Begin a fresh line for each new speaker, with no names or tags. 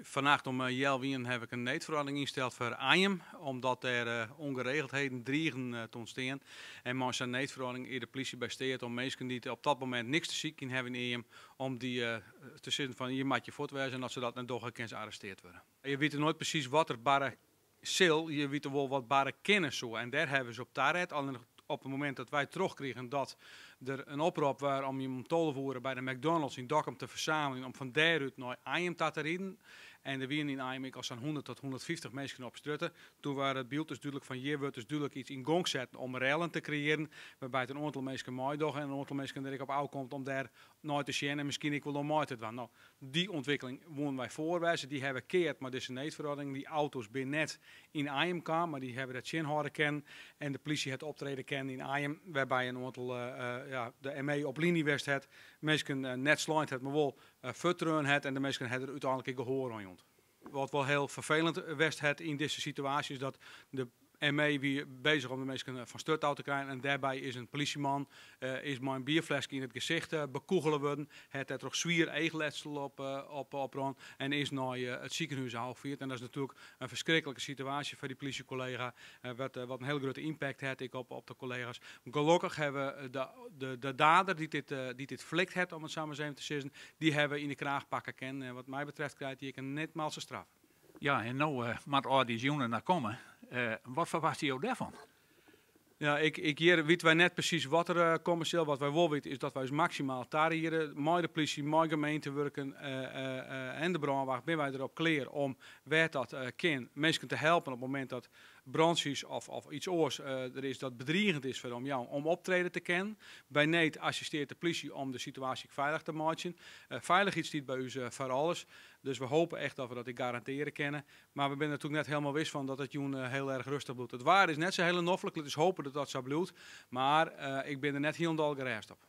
Vannacht om 11 heb ik een noodverordening ingesteld voor Ajem, omdat er ongeregeldheden dreigen te ontstaan. En met zijn noodverordening is de politie besteed om mensen die op dat moment niks te ziek in hebben in Ajem, om die te zitten van je maakt je voortwijzen en dat ze dat net toch kunnen gearresteerd worden. Je weet nooit precies wat er barre zal, je weet wel wat barre kennis zo. En daar hebben ze op daaruit al op het moment dat wij terugkregen dat er een oproep was om je te voeren bij de McDonald's in Dokkum te verzamelen om van daaruit naar Ajem te rijden. En er waren in Ajem al zo'n 100 tot 150 mensen op strutten. Toen waren het beeld dus duidelijk van je wordt dus duidelijk iets in gang zetten om rellen te creëren. Waarbij het een aantal mensen mooi doen en een aantal mensen er op aankomt om daar nooit te zien en misschien ik wil nog mooi te doen. Nou, die ontwikkeling wonen wij voorwijzen. Die hebben keerd, maar dit is een neetverordening. Die auto's binnen net in Ajem kwamen, maar die hebben dat zin houden kennen. En de politie het optreden kennen in Ajem, waarbij een aantal de ME op linie west het. Mensen net slaan het, maar wel vertrouwen het en de mensen hebben er uiteindelijk gehoor aan. Wat wel heel vervelend west het in deze situatie is dat de ME wie bezig om de mensen van sturt uit te krijgen en daarbij is een politieman is met een bierflesje in het gezicht bekoegelen worden. Het heeft toch zwier eegletsel op rond en is naar het ziekenhuis gehaald. En dat is natuurlijk een verschrikkelijke situatie voor die politiecollega. Wat een heel grote impact heeft op de collega's. Gelukkig hebben de dader die dit flikt heeft, om het samen te zeggen, die hebben in de kraag pakken kennen. En wat mij betreft krijgt hij een net malse straf.
Ja, en nou moet al die zoenen naar komen. Wat verwacht je daarvan?
Ja, hier weten wij net precies wat er commercieel, wat wij wel weten, is dat wij dus maximaal daar hier met de politie, met de gemeente werken en de brandwacht, ben wij erop klaar om waar dat kan, mensen te helpen op het moment dat brandjes of iets oors er is dat bedreigend is voor jou om optreden te kennen. Bij NEET assisteert de politie om de situatie veilig te maken. Veiligheid staat bij ons voor alles. Dus we hopen echt dat we dat garanderen kunnen. Maar we zijn natuurlijk net helemaal wist van dat het joen heel erg rustig bloedt. Het waar is net zo heel noffelijk, dus hopen dat dat zo bloedt. Maar ik ben er net heel dol gereisd op.